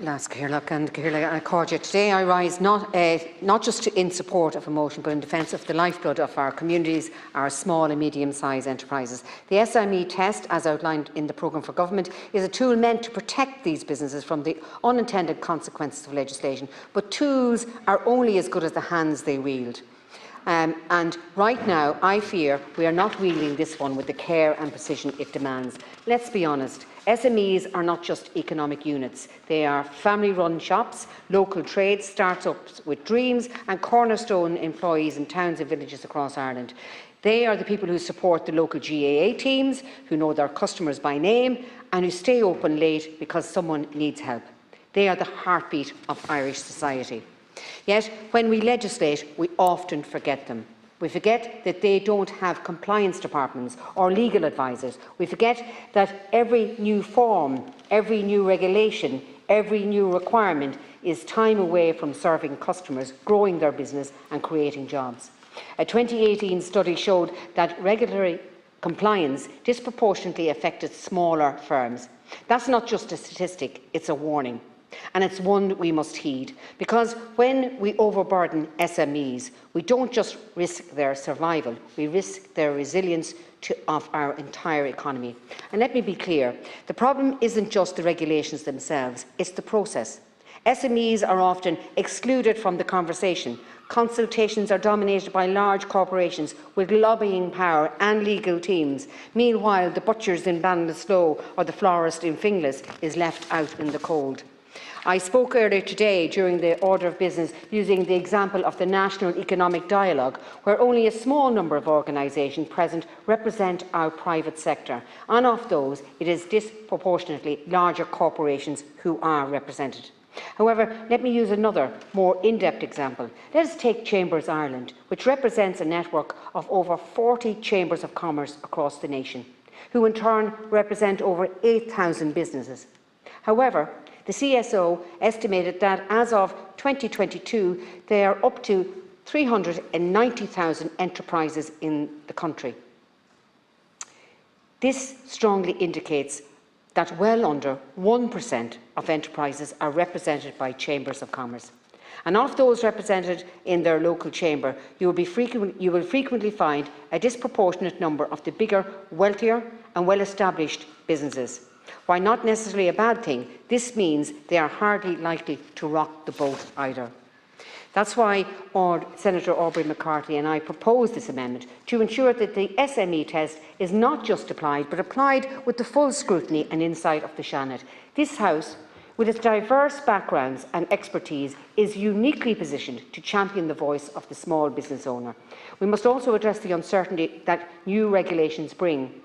Las Caoirleach and Caoirleach Cordia. Today I rise not just in support of a motion, but in defence of the lifeblood of our communities, our small and medium-sized enterprises. The SME test, as outlined in the programme for government, is a tool meant to protect these businesses from the unintended consequences of legislation. But tools are only as good as the hands they wield. And right now, I fear we are not wielding this one with the care and precision it demands. Let's be honest, SMEs are not just economic units. They are family-run shops, local trades, start-ups with dreams and cornerstone employees in towns and villages across Ireland. They are the people who support the local GAA teams, who know their customers by name and who stay open late because someone needs help. They are the heartbeat of Irish society. Yet, when we legislate, we often forget them. We forget that they don't have compliance departments or legal advisors. We forget that every new form, every new regulation, every new requirement is time away from serving customers, growing their business and creating jobs. A 2018 study showed that regulatory compliance disproportionately affected smaller firms. That's not just a statistic, it's a warning. And it's one we must heed, because when we overburden SMEs, we don't just risk their survival, we risk their resilience of our entire economy. And let me be clear, the problem isn't just the regulations themselves, it's the process. SMEs are often excluded from the conversation. Consultations are dominated by large corporations with lobbying power and legal teams. Meanwhile, the butchers in Ballinasloe or the florist in Finglas is left out in the cold. I spoke earlier today during the order of business using the example of the National Economic Dialogue, where only a small number of organisations present represent our private sector, and of those it is disproportionately larger corporations who are represented. However, let me use another, more in-depth example. Let us take Chambers Ireland, which represents a network of over 40 chambers of commerce across the nation, who in turn represent over 8,000 businesses. However, the CSO estimated that as of 2022, there are up to 390,000 enterprises in the country. This strongly indicates that well under 1% of enterprises are represented by chambers of commerce. And of those represented in their local chamber, you will frequently find a disproportionate number of the bigger, wealthier and well-established businesses. While not necessarily a bad thing, this means they are hardly likely to rock the boat either. That's why Senator Aubrey McCarthy and I proposed this amendment, to ensure that the SME test is not just applied, but applied with the full scrutiny and insight of the Seanad. This House, with its diverse backgrounds and expertise, is uniquely positioned to champion the voice of the small business owner. We must also address the uncertainty that new regulations bring.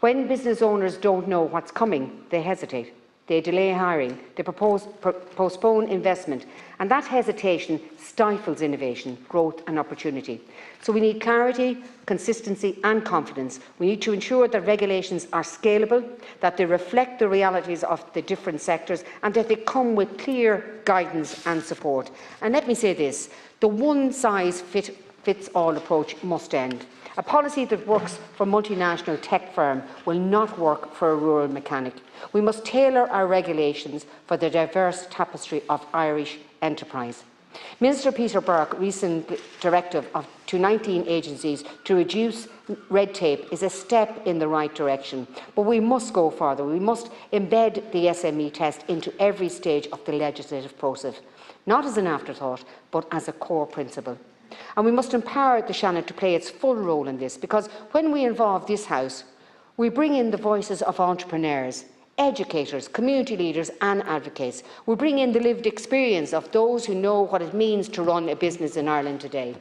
When business owners don't know what's coming, they hesitate. They delay hiring, they postpone investment, and that hesitation stifles innovation, growth and opportunity. So we need clarity, consistency and confidence. We need to ensure that regulations are scalable, that they reflect the realities of the different sectors, and that they come with clear guidance and support. And let me say this, the one-size-fits-all approach must end. A policy that works for a multinational tech firm will not work for a rural mechanic. We must tailor our regulations for the diverse tapestry of Irish enterprise. Minister Peter Burke's recent directive to 19 agencies to reduce red tape is a step in the right direction, but we must go further. We must embed the SME test into every stage of the legislative process, not as an afterthought, but as a core principle. And we must empower the Seanad to play its full role in this, because when we involve this House, we bring in the voices of entrepreneurs, educators, community leaders and advocates. We bring in the lived experience of those who know what it means to run a business in Ireland today.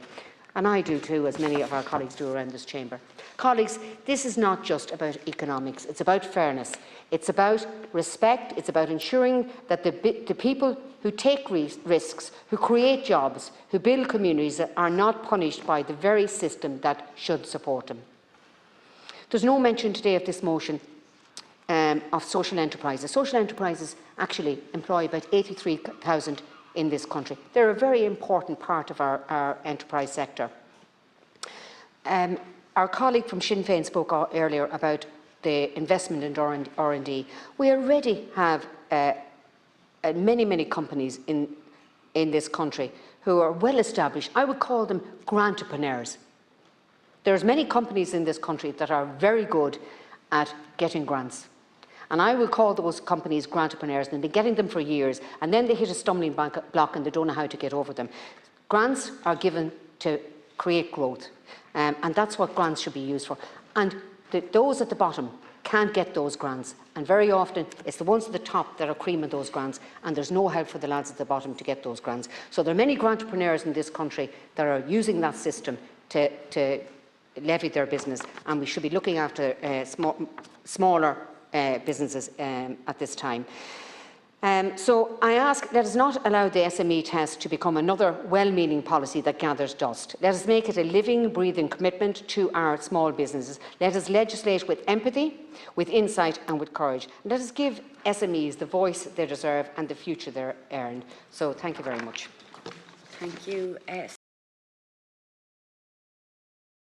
And I do too, as many of our colleagues do around this chamber. Colleagues, this is not just about economics, it's about fairness. It's about respect, it's about ensuring that the people who take risks, who create jobs, who build communities are not punished by the very system that should support them. There's no mention today of this motion of social enterprises. Social enterprises actually employ about 83,000 in this country. They're a very important part of our enterprise sector. Our colleague from Sinn Féin spoke earlier about the investment in R&D. We already have many companies in this country who are well established. I would call them grantpreneurs. There's many companies in this country that are very good at getting grants. And I will call those companies grantpreneurs, and they've been getting them for years, and then they hit a stumbling block and they don't know how to get over them. Grants are given to create growth, and that's what grants should be used for. And those at the bottom can't get those grants, and very often it's the ones at the top that are creaming those grants, and there's no help for the lads at the bottom to get those grants. So there are many grantpreneurs in this country that are using that system to levy their business, and we should be looking after smaller businesses at this time. So I ask, let us not allow the SME test to become another well-meaning policy that gathers dust. Let us make it a living, breathing commitment to our small businesses. Let us legislate with empathy, with insight and with courage. And let us give SMEs the voice they deserve and the future they're earned. So thank you very much. Thank you.